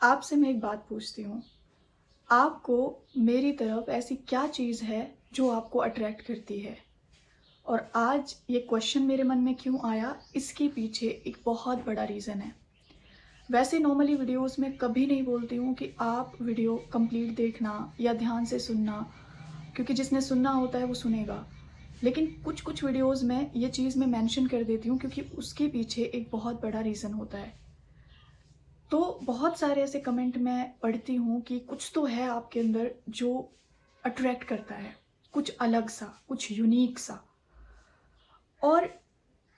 आपसे मैं एक बात पूछती हूँ, आपको मेरी तरफ ऐसी क्या चीज़ है जो आपको अट्रैक्ट करती है? और आज ये क्वेश्चन मेरे मन में क्यों आया, इसके पीछे एक बहुत बड़ा रीज़न है। वैसे नॉर्मली वीडियोज़ में कभी नहीं बोलती हूँ कि आप वीडियो कंप्लीट देखना या ध्यान से सुनना, क्योंकि जिसने सुनना होता है वो सुनेगा। लेकिन कुछ-कुछ वीडियोज़ में ये चीज़ मैं मेंशन कर देती हूँ क्योंकि उसके पीछे एक बहुत बड़ा रीज़न होता है। तो बहुत सारे ऐसे कमेंट मैं पढ़ती हूँ कि कुछ तो है आपके अंदर जो अट्रैक्ट करता है, कुछ अलग सा, कुछ यूनिक सा। और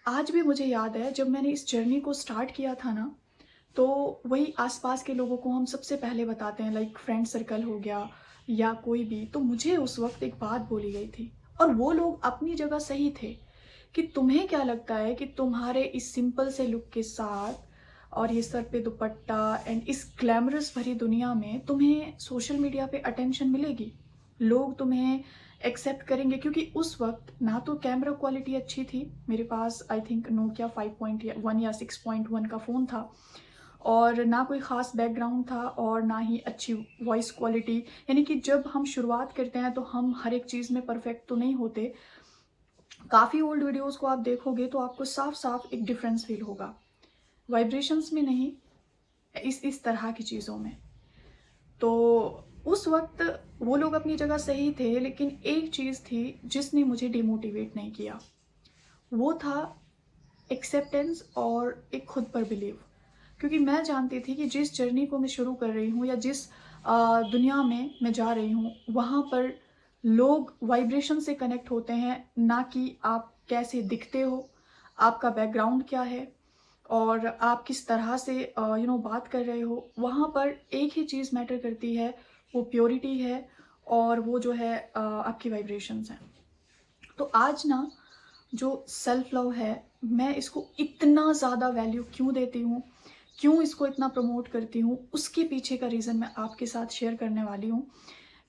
आज भी मुझे याद है जब मैंने इस जर्नी को स्टार्ट किया था ना, तो वही आस-पास के लोगों को हम सबसे पहले बताते हैं, लाइक फ्रेंड सर्कल हो गया या कोई भी। तो मुझे उस वक़्त एक बात बोली गई थी और वो लोग अपनी जगह सही थे कि तुम्हें क्या लगता है कि तुम्हारे इस सिंपल से लुक के साथ और ये सर पे दुपट्टा एंड इस ग्लैमरस भरी दुनिया में तुम्हें सोशल मीडिया पे अटेंशन मिलेगी? लोग तुम्हें एक्सेप्ट करेंगे? क्योंकि उस वक़्त ना तो कैमरा क्वालिटी अच्छी थी, मेरे पास आई थिंक नोकिया 5.1 या 6.1 का फ़ोन था और ना कोई ख़ास बैकग्राउंड था और ना ही अच्छी वॉइस क्वालिटी। यानी कि जब हम शुरुआत करते हैं तो हम हर एक चीज़ में परफ़ेक्ट तो नहीं होते। काफ़ी ओल्ड वीडियोज़ को आप देखोगे तो आपको साफ-साफ एक डिफ़रेंस फ़ील होगा। वाइब्रेशंस में नहीं, इस तरह की चीज़ों में। तो उस वक़्त वो लोग अपनी जगह सही थे, लेकिन एक चीज़ थी जिसने मुझे डिमोटिवेट नहीं किया। वो था एक्सेप्टेंस और एक खुद पर बिलीव। क्योंकि मैं जानती थी कि जिस जर्नी को मैं शुरू कर रही हूँ या जिस दुनिया में मैं जा रही हूँ, वहाँ पर लोग वाइब्रेशन से कनेक्ट होते हैं, ना कि आप कैसे दिखते हो, आपका बैकग्राउंड क्या है और आप किस तरह से बात कर रहे हो। वहाँ पर एक ही चीज़ मैटर करती है, वो प्योरिटी है और वो जो है आपकी वाइब्रेशंस हैं। तो आज ना जो सेल्फ लव है, मैं इसको इतना ज़्यादा वैल्यू क्यों देती हूँ, क्यों इसको इतना प्रमोट करती हूँ, उसके पीछे का रीज़न मैं आपके साथ शेयर करने वाली हूँ।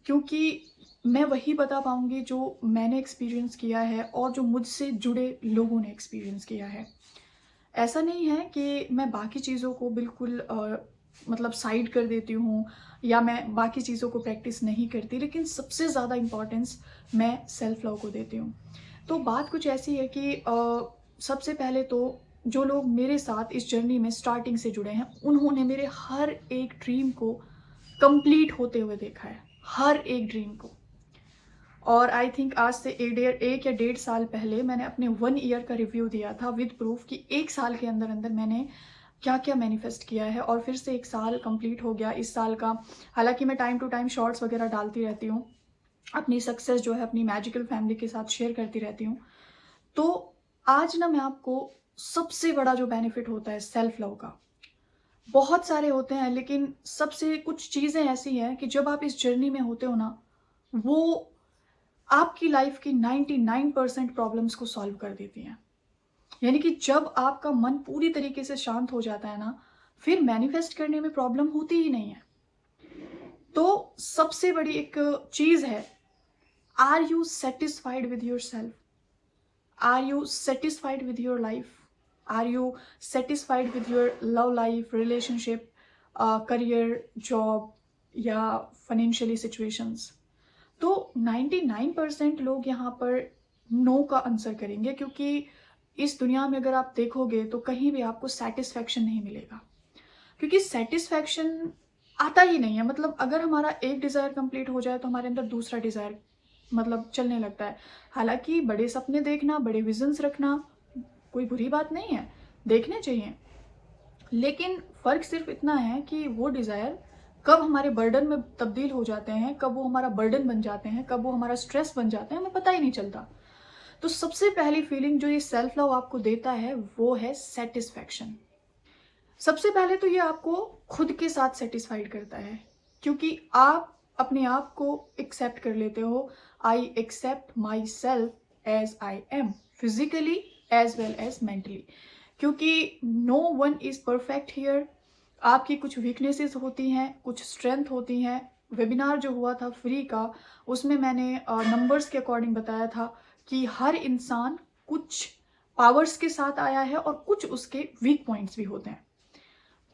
क्योंकि मैं वही बता पाऊँगी जो मैंने एक्सपीरियंस किया है और जो मुझसे जुड़े लोगों ने एक्सपीरियंस किया है। ऐसा नहीं है कि मैं बाकी चीज़ों को बिल्कुल मतलब साइड कर देती हूँ या मैं बाकी चीज़ों को प्रैक्टिस नहीं करती, लेकिन सबसे ज़्यादा इम्पोर्टेंस मैं सेल्फ लव को देती हूँ। तो बात कुछ ऐसी है कि सबसे पहले तो जो लोग मेरे साथ इस जर्नी में स्टार्टिंग से जुड़े हैं, उन्होंने मेरे हर एक ड्रीम को कंप्लीट होते हुए देखा है, हर एक ड्रीम को। और आई थिंक आज से 1 या डेढ़ साल पहले मैंने अपने 1 ईयर का रिव्यू दिया था विद प्रूफ कि 1 साल के अंदर-अंदर मैंने क्या-क्या मैनिफेस्ट किया है और फिर से 1 साल कंप्लीट हो गया इस साल का। हालाँकि मैं टाइम टू टाइम शॉर्ट्स वगैरह डालती रहती हूँ। अपनी सक्सेस जो है अपनी मैजिकल फैमिली के साथ शेयर करती रहती हूँ। तो आज ना मैं आपको सबसे बड़ा जो बेनिफिट होता है सेल्फ लव का, बहुत सारे होते हैं लेकिन सबसे कुछ चीज़ें ऐसी हैं कि जब आप इस जर्नी में होते हो ना, वो आपकी लाइफ की 99% प्रॉब्लम्स को सॉल्व कर देती हैं। यानी कि जब आपका मन पूरी तरीके से शांत हो जाता है ना, फिर मैनिफेस्ट करने में प्रॉब्लम होती ही नहीं है। तो सबसे बड़ी एक चीज़ है, are you satisfied with yourself? Are you satisfied with your life? Are you satisfied with your love life, relationship, career, job या फाइनेंशियली सिचुएशंस? तो 99% लोग यहाँ पर नो का आंसर करेंगे, क्योंकि इस दुनिया में अगर आप देखोगे तो कहीं भी आपको सैटिस्फैक्शन नहीं मिलेगा, क्योंकि सैटिस्फैक्शन आता ही नहीं है। मतलब अगर हमारा एक डिज़ायर कंप्लीट हो जाए तो हमारे अंदर दूसरा डिज़ायर मतलब चलने लगता है। हालाँकि बड़े सपने देखना, बड़े विज़न्स रखना कोई बुरी बात नहीं है, देखने चाहिए। लेकिन फ़र्क सिर्फ़ इतना है कि वो डिज़ायर कब हमारे बर्डन में तब्दील हो जाते हैं, कब वो हमारा बर्डन बन जाते हैं, कब वो हमारा स्ट्रेस बन जाते हैं, हमें पता ही नहीं चलता। तो सबसे पहली फीलिंग जो ये सेल्फ लव आपको देता है, वो है सैटिस्फैक्शन। सबसे पहले तो ये आपको खुद के साथ सैटिस्फाइड करता है, क्योंकि आप अपने आप को एक्सेप्ट कर लेते हो। I accept myself as I am, physically as well as mentally. क्योंकि no one is perfect here. आपकी कुछ वीकनेसेस होती हैं, कुछ स्ट्रेंथ होती हैं। वेबिनार जो हुआ था फ्री का, उसमें मैंने नंबर्स के अकॉर्डिंग बताया था कि हर इंसान कुछ पावर्स के साथ आया है और कुछ उसके वीक पॉइंट्स भी होते हैं।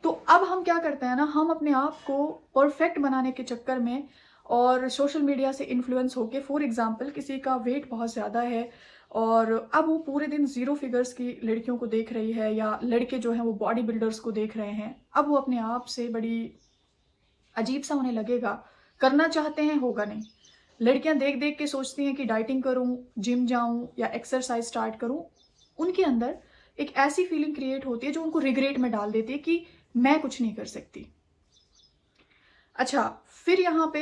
तो अब हम क्या करते हैं ना, हम अपने आप को परफेक्ट बनाने के चक्कर में और सोशल मीडिया से इन्फ्लुएंस होके, फॉर एग्जांपल किसी का वेट बहुत ज़्यादा है और अब वो पूरे दिन ज़ीरो फिगर्स की लड़कियों को देख रही है, या लड़के जो हैं वो बॉडी बिल्डर्स को देख रहे हैं, अब वो अपने आप से बड़ी अजीब सा उन्हें लगेगा, करना चाहते हैं, होगा नहीं। लड़कियां देख देख के सोचती हैं कि डाइटिंग करूं, जिम जाऊं या एक्सरसाइज स्टार्ट करूं। उनके अंदर एक ऐसी फीलिंग क्रिएट होती है जो उनको रिग्रेट में डाल देती है कि मैं कुछ नहीं कर सकती। अच्छा, फिर यहाँ पे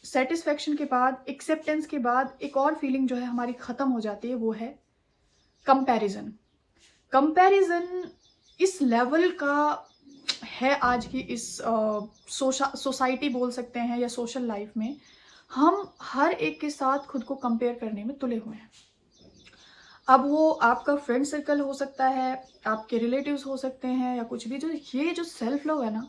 सेटिस्फेक्शन के बाद, एक्सेप्टेंस के बाद एक और फीलिंग जो है हमारी खत्म हो जाती है, वो है कंपैरिजन। कंपैरिजन इस लेवल का है आज की इस सोसाइटी बोल सकते हैं या सोशल लाइफ में, हम हर एक के साथ खुद को कंपेयर करने में तुले हुए हैं। अब वो आपका फ्रेंड सर्कल हो सकता है, आपके रिलेटिव्स हो सकते हैं, या कुछ भी। ये जो सेल्फ लव है ना,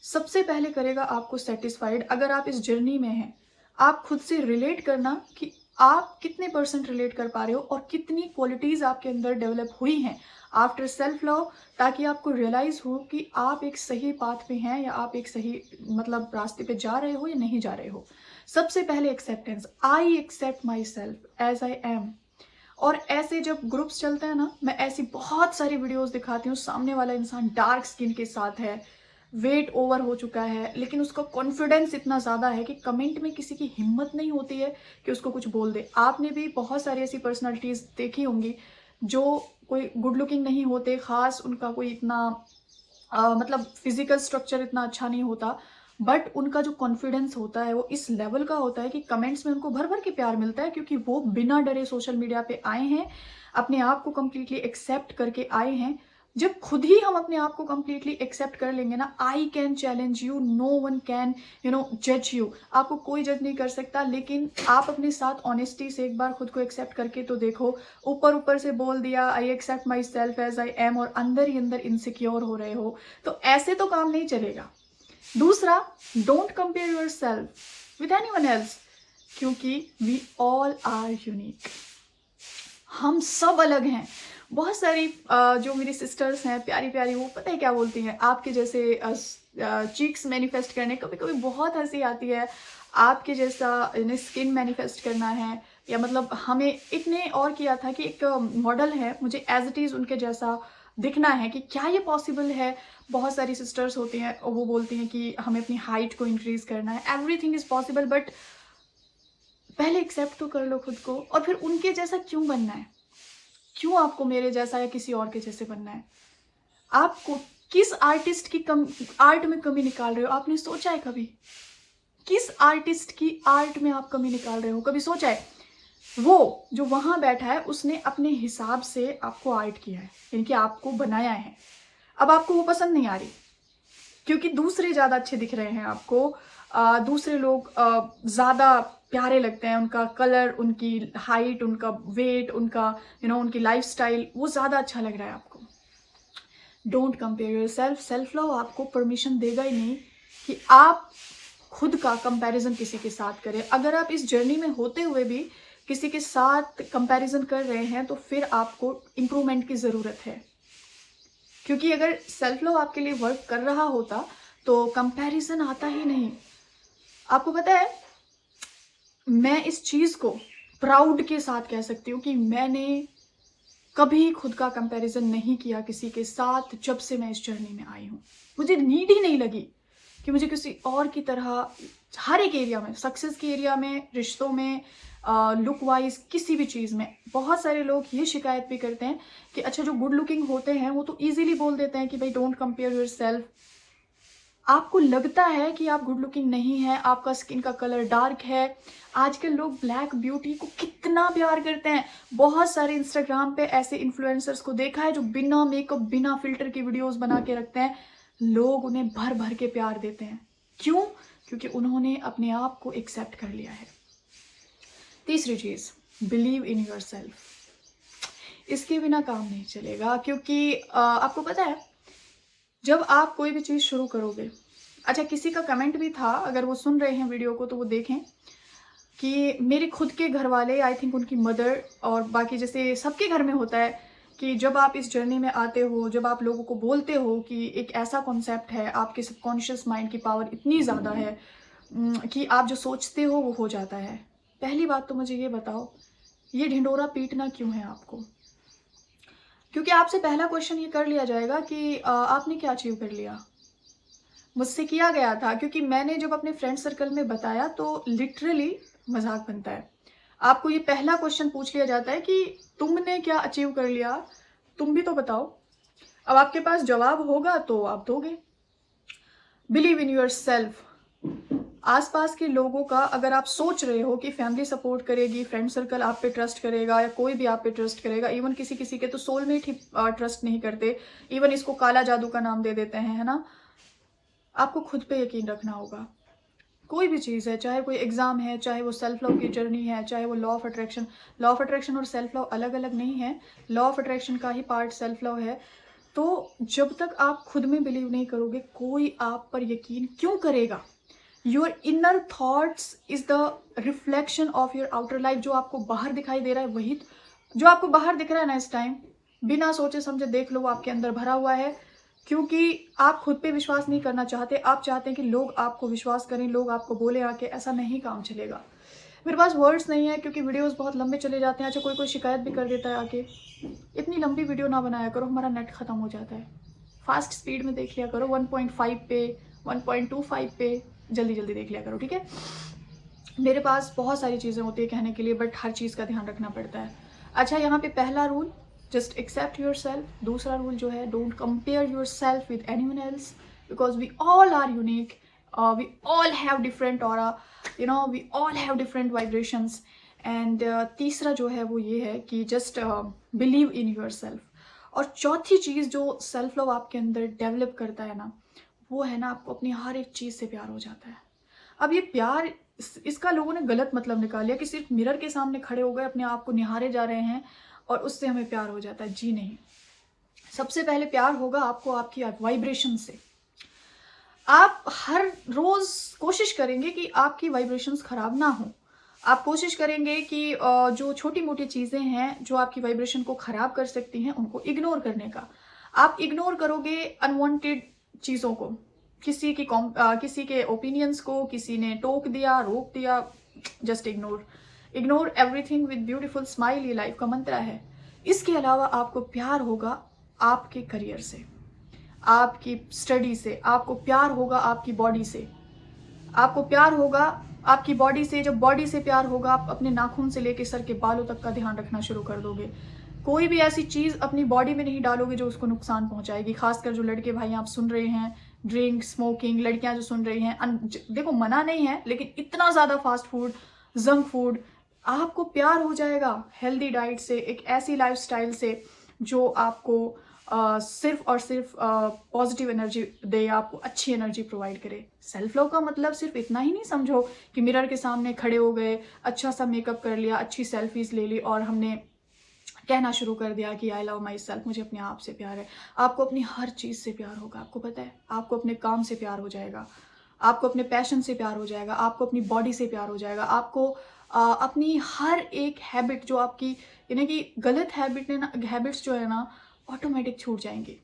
सबसे पहले करेगा आपको सेटिस्फाइड। अगर आप इस जर्नी में हैं, आप खुद से रिलेट करना कि आप कितने % रिलेट कर पा रहे हो और कितनी क्वालिटीज आपके अंदर डेवलप हुई हैं आफ्टर सेल्फ लव, ताकि आपको रियलाइज हो कि आप एक सही पाथ पे हैं या आप एक सही मतलब रास्ते पे जा रहे हो या नहीं जा रहे हो। सबसे पहले acceptance, I accept myself as I am. और ऐसे जब ग्रुप्स चलते हैं ना, मैं ऐसी बहुत सारी वीडियोस दिखाती हूँ, सामने वाला इंसान डार्क स्किन के साथ है, वेट ओवर हो चुका है, लेकिन उसका कॉन्फिडेंस इतना ज़्यादा है कि कमेंट में किसी की हिम्मत नहीं होती है कि उसको कुछ बोल दे। आपने भी बहुत सारी ऐसी पर्सनालिटीज़ देखी होंगी जो कोई गुड लुकिंग नहीं होते, ख़ास उनका कोई इतना मतलब फिजिकल स्ट्रक्चर इतना अच्छा नहीं होता, बट उनका जो कॉन्फिडेंस होता है वो इस लेवल का होता है कि कमेंट्स में उनको भर भर के प्यार मिलता है, क्योंकि वो बिना डरे सोशल मीडिया पे आए हैं, अपने आप को कम्प्लीटली एक्सेप्ट करके आए हैं। जब खुद ही हम अपने आप को कम्प्लीटली एक्सेप्ट कर लेंगे ना, I can challenge you, no one can जज यू, आपको कोई जज नहीं कर सकता। लेकिन आप अपने साथ ऑनेस्टी से एक बार खुद को एक्सेप्ट करके तो देखो। ऊपर ऊपर से बोल दिया I accept myself as I am, और अंदर ही अंदर इनसिक्योर हो रहे हो, तो ऐसे तो काम नहीं चलेगा। दूसरा, don't compare yourself with anyone else, क्योंकि वी ऑल आर यूनिक, हम सब अलग हैं। बहुत सारी जो मेरी सिस्टर्स हैं प्यारी प्यारी, वो पता है क्या बोलती हैं, आपके जैसे चीक्स मैनिफेस्ट करने, कभी कभी बहुत हंसी आती है, आपके जैसा स्किन मैनिफेस्ट करना है, या मतलब हमें एक ने और किया था कि एक मॉडल है, मुझे एज इट इज़ उनके जैसा दिखना है, कि क्या ये पॉसिबल है। बहुत सारी सिस्टर्स होती हैं और वो बोलती हैं कि हमें अपनी हाइट को इंक्रीज करना है, एवरीथिंग इज पॉसिबल, बट पहले एक्सेप्ट तो कर लो खुद को, और फिर उनके जैसा क्यों बनना है? क्यों आपको मेरे जैसा या किसी और के जैसे बनना है? आपको किस आर्टिस्ट की आर्ट में कमी निकाल रहे हो? आपने सोचा है कभी? किस आर्टिस्ट की आर्ट में आप कमी निकाल रहे हो? कभी सोचा है? वो जो वहां बैठा है उसने अपने हिसाब से आपको आर्ट किया है, यानी कि आपको बनाया है। अब आपको वो पसंद नहीं आ रही क्योंकि दूसरे ज्यादा अच्छे दिख रहे हैं आपको, दूसरे लोग ज्यादा प्यारे लगते हैं, उनका कलर, उनकी हाइट, उनका वेट, उनका उनकी लाइफस्टाइल, वो ज्यादा अच्छा लग रहा है आपको। Don't compare your self. Self love आपको परमिशन देगा ही नहीं कि आप खुद का कंपैरिजन किसी के साथ करें। अगर आप इस जर्नी में होते हुए भी किसी के साथ कंपैरिजन कर रहे हैं तो फिर आपको इम्प्रूवमेंट की ज़रूरत है, क्योंकि अगर सेल्फ लव आपके लिए वर्क कर रहा होता तो कंपैरिजन आता ही नहीं। आपको पता है, मैं इस चीज़ को प्राउड के साथ कह सकती हूँ कि मैंने कभी खुद का कंपैरिजन नहीं किया किसी के साथ जब से मैं इस जर्नी में आई हूँ। मुझे नीड ही नहीं लगी कि मुझे किसी और की तरह, हर एक एरिया में, सक्सेस के एरिया में, रिश्तों में, लुक वाइज, किसी भी चीज़ में। बहुत सारे लोग ये शिकायत भी करते हैं कि अच्छा, जो गुड लुकिंग होते हैं वो तो ईजिली बोल देते हैं कि भाई डोंट कंपेयर योर सेल्फ। आपको लगता है कि आप गुड लुकिंग नहीं है, आपका स्किन का कलर डार्क है। आजकल लोग ब्लैक ब्यूटी को कितना प्यार करते हैं। बहुत सारे इंस्टाग्राम पे ऐसे इन्फ्लुएंसर्स को देखा है जो बिना मेकअप, बिना फिल्टर की वीडियोस बना के रखते हैं। लोग उन्हें भर भर के प्यार देते हैं। क्यों? क्योंकि उन्होंने अपने आप को एक्सेप्ट कर लिया है। तीसरी चीज, बिलीव इन योर सेल्फ। इसके बिना काम नहीं चलेगा, क्योंकि आपको पता है, जब आप कोई भी चीज़ शुरू करोगे, अच्छा किसी का कमेंट भी था, अगर वो सुन रहे हैं वीडियो को तो वो देखें, कि मेरे खुद के घर वाले, आई थिंक उनकी मदर और बाकी जैसे सबके घर में होता है कि जब आप इस जर्नी में आते हो, जब आप लोगों को बोलते हो कि एक ऐसा कॉन्सेप्ट है, आपके सबकॉन्शियस माइंड की पावर इतनी ज़्यादा है कि आप जो सोचते हो वो हो जाता है। पहली बात तो मुझे ये बताओ, ये ढिंढोरा पीटना क्यों है आपको? क्योंकि आपसे पहला क्वेश्चन ये कर लिया जाएगा कि आपने क्या अचीव कर लिया? मुझसे किया गया था, क्योंकि मैंने जब अपने फ्रेंड सर्कल में बताया तो लिटरली मजाक बनता है। आपको ये पहला क्वेश्चन पूछ लिया जाता है कि तुमने क्या अचीव कर लिया, तुम भी तो बताओ। अब आपके पास जवाब होगा तो आप दोगे। Believe in your self. आसपास के लोगों का अगर आप सोच रहे हो कि फैमिली सपोर्ट करेगी, फ्रेंड सर्कल आप पे ट्रस्ट करेगा, या कोई भी आप पे ट्रस्ट करेगा, इवन किसी किसी के तो सोलमेट ही ट्रस्ट नहीं करते, इवन इसको काला जादू का नाम दे देते हैं, है ना। आपको खुद पे यकीन रखना होगा। कोई भी चीज़ है, चाहे कोई एग्जाम है, चाहे वो सेल्फ लव की जर्नी है, चाहे वो लॉ ऑफ अट्रैक्शन और सेल्फ लव अलग अलग नहीं है। लॉ ऑफ अट्रैक्शन का ही पार्ट सेल्फ लव है। तो जब तक आप खुद में बिलीव नहीं करोगे, कोई आप पर यकीन क्यों करेगा? Your inner thoughts is the reflection of your outer life. जो आपको बाहर दिखाई दे रहा है वही, जो आपको बाहर दिख रहा है ना इस टाइम, बिना सोचे समझे देख लो, वो आपके अंदर भरा हुआ है। क्योंकि आप खुद पे विश्वास नहीं करना चाहते, आप चाहते हैं कि लोग आपको विश्वास करें, लोग आपको बोले आके। ऐसा नहीं काम चलेगा। मेरे पास वर्ड्स नहीं है क्योंकि वीडियोस बहुत लंबे चले जाते हैं। अच्छा, कोई शिकायत भी कर देता है आके, इतनी लंबी वीडियो ना बनाया करो, हमारा नेट खत्म हो जाता है। फास्ट स्पीड में देख लिया करो, 1.5 पे, 1.25 पे जल्दी जल्दी देख लिया करो, ठीक है। मेरे पास बहुत सारी चीज़ें होती है कहने के लिए, बट हर चीज़ का ध्यान रखना पड़ता है। अच्छा, यहाँ पे पहला rule, just accept yourself. दूसरा रूल जो है, don't compare yourself with anyone else, because we all are unique, we all have different aura, you know, we all have different vibrations. And तीसरा जो है वो ये है कि just believe in yourself. और चौथी चीज़ जो सेल्फ लव आपके अंदर डेवलप करता है ना, वो है ना, आपको अपनी हर एक चीज़ से प्यार हो जाता है। अब ये प्यार, इसका लोगों ने गलत मतलब निकाल लिया कि सिर्फ मिरर के सामने खड़े हो गए, अपने आप को निहारे जा रहे हैं और उससे हमें प्यार हो जाता है। जी नहीं, सबसे पहले प्यार होगा आपको आपकी वाइब्रेशन से। आप हर रोज कोशिश करेंगे कि आपकी वाइब्रेशंस खराब ना हो। आप कोशिश करेंगे कि जो छोटी मोटी चीज़ें हैं जो आपकी वाइब्रेशन को ख़राब कर सकती हैं, उनको इग्नोर करने का। आप इग्नोर करोगे अनवांटेड चीज़ों को, किसी के ओपिनियंस को, किसी ने टोक दिया, रोक दिया, just ignore everything with beautiful smile, ये लाइफ का मंत्र है। इसके अलावा आपको प्यार होगा आपके करियर से, आपकी स्टडी से, आपको प्यार होगा आपकी बॉडी से, आपको प्यार होगा आपकी बॉडी से। जब बॉडी से प्यार होगा, आप अपने नाखून से लेकर सर के बालों तक का ध्यान रखना शुरू कर दोगे। कोई भी ऐसी चीज़ अपनी बॉडी में नहीं डालोगे जो उसको नुकसान पहुंचाएगी। खासकर जो लड़के भाई आप सुन रहे हैं, ड्रिंक स्मोकिंग, लड़कियां जो सुन रही हैं, देखो मना नहीं है, लेकिन इतना ज़्यादा फास्ट फूड, जंक फूड, आपको प्यार हो जाएगा हेल्दी डाइट से, एक ऐसी लाइफस्टाइल से जो आपको सिर्फ और सिर्फ पॉजिटिव एनर्जी दे, आपको अच्छी एनर्जी प्रोवाइड करे। सेल्फ लव का मतलब सिर्फ इतना ही नहीं समझो कि मिरर के सामने खड़े हो गए, अच्छा सा मेकअप कर लिया, अच्छी सेल्फीज ले ली और हमने कहना शुरू कर दिया कि आई लव माई सेल्फ, मुझे अपने आप से प्यार है। आपको अपनी हर चीज़ से प्यार होगा। आपको पता है, आपको अपने काम से प्यार हो जाएगा, आपको अपने पैशन से प्यार हो जाएगा, आपको अपनी बॉडी से प्यार हो जाएगा, आपको अपनी हर एक हैबिट जो आपकी, यानी कि गलत हैबिट्स जो है ना, ऑटोमेटिक छूट जाएंगी।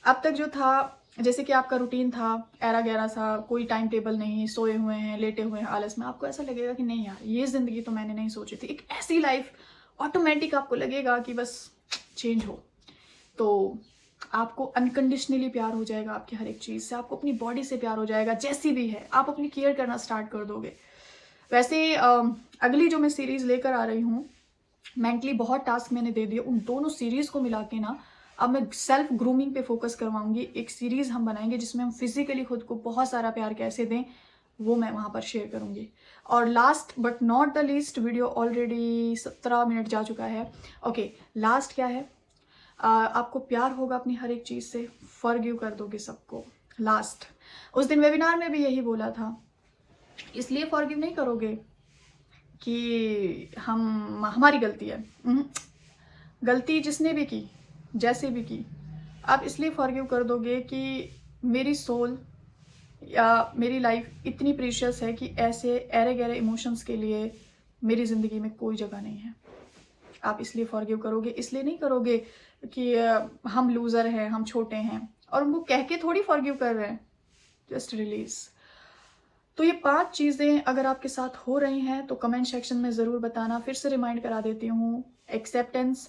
अब तक जो था, जैसे कि आपका रूटीन था ऐरा गैरा सा, कोई टाइम टेबल नहीं, सोए हुए हैं, लेटे हुए हैं आलस में, आपको ऐसा लगेगा कि नहीं यार, ये ज़िंदगी तो मैंने नहीं सोची थी। एक ऐसी लाइफ ऑटोमेटिक आपको लगेगा कि बस चेंज हो। तो आपको अनकंडीशनली प्यार हो जाएगा आपकी हर एक चीज़ से, आपको अपनी बॉडी से प्यार हो जाएगा, जैसी भी है। आप अपनी केयर करना स्टार्ट कर दोगे। वैसे अगली जो मैं सीरीज़ लेकर आ रही हूँ, मेंटली बहुत टास्क मैंने दे दिए, उन दोनों सीरीज़ को मिला के ना अब मैं सेल्फ ग्रूमिंग पे फोकस करवाऊंगी। एक सीरीज़ हम बनाएंगे जिसमें हम फिजिकली खुद को बहुत सारा प्यार कैसे दें, वो मैं वहाँ पर शेयर करूँगी। और last but not the least, video already 17 minute जा चुका है। ओके, लास्ट क्या है, आपको प्यार होगा अपनी हर एक चीज़ से, फॉरगिव कर दोगे सबको। लास्ट, उस दिन वेबिनार में भी यही बोला था, इसलिए फॉरगिव नहीं करोगे कि हमारी गलती है। गलती जिसने भी की, जैसे भी की, आप इसलिए फॉरगिव कर दोगे कि मेरी सोल या मेरी लाइफ इतनी प्रीशियस है कि ऐसे ऐरे गहरे इमोशंस के लिए मेरी ज़िंदगी में कोई जगह नहीं है। आप इसलिए फॉरगिव करोगे, इसलिए नहीं करोगे कि हम लूज़र हैं, हम छोटे हैं, और उनको कह के थोड़ी फॉरगिव कर रहे हैं। Just release. तो ये 5 चीज़ें अगर आपके साथ हो रही हैं तो कमेंट सेक्शन में ज़रूर बताना। फिर से रिमाइंड करा देती हूँ, एक्सेप्टेंस,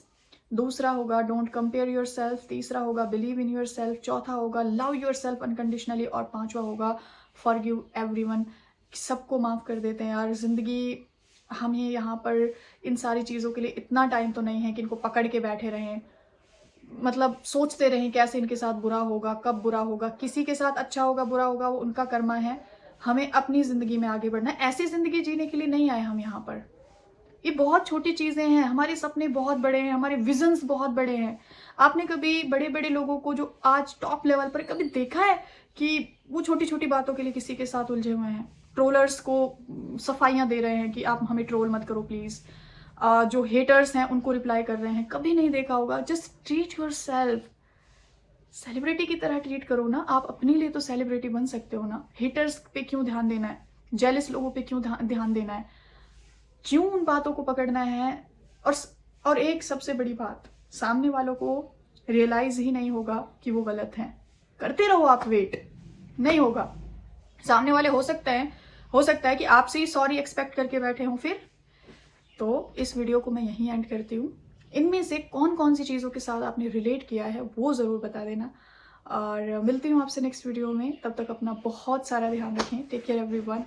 दूसरा होगा डोंट कंपेयर योरसेल्फ, तीसरा होगा बिलीव इन योरसेल्फ, चौथा होगा लव योरसेल्फ अनकंडीशनली, और पांचवा होगा फॉरगिव एवरीवन। सबको माफ़ कर देते हैं यार। ज़िंदगी, हमें यहाँ पर इन सारी चीज़ों के लिए इतना टाइम तो नहीं है कि इनको पकड़ के बैठे रहें, मतलब सोचते रहें कैसे इनके साथ बुरा होगा, कब बुरा होगा। किसी के साथ अच्छा होगा, बुरा होगा, वो उनका कर्मा है। हमें अपनी ज़िंदगी में आगे बढ़ना है। ऐसी ज़िंदगी जीने के लिए नहीं आए हम यहाँ पर। ये बहुत छोटी चीज़ें हैं, हमारे सपने बहुत बड़े हैं, हमारे विजन्स बहुत बड़े हैं। आपने कभी बड़े बड़े लोगों को जो आज टॉप लेवल पर, कभी देखा है कि वो छोटी छोटी बातों के लिए किसी के साथ उलझे हुए हैं? ट्रोलर्स को सफाइयाँ दे रहे हैं कि आप हमें ट्रोल मत करो प्लीज़। जो हेटर्स हैं उनको रिप्लाई कर रहे हैं, कभी नहीं देखा होगा। Just treat your self, celebrity की तरह ट्रीट करो ना। आप अपने लिए तो सेलिब्रिटी बन सकते हो ना। हेटर्स पे क्यों ध्यान देना है? जेलस लोगों पे क्यों ध्यान देना है? क्यों उन बातों को पकड़ना है? और एक सबसे बड़ी बात, सामने वालों को रियलाइज ही नहीं होगा कि वो गलत हैं। करते रहो आप वेट, नहीं होगा। सामने वाले हो सकता है कि आपसे ही सॉरी एक्सपेक्ट करके बैठे हों। फिर तो इस वीडियो को मैं यहीं एंड करती हूँ। इनमें से कौन कौन सी चीज़ों के साथ आपने रिलेट किया है वो ज़रूर बता देना, और मिलती हूँ आपसे नेक्स्ट वीडियो में। तब तक अपना बहुत सारा ध्यान रखें। Take care everyone.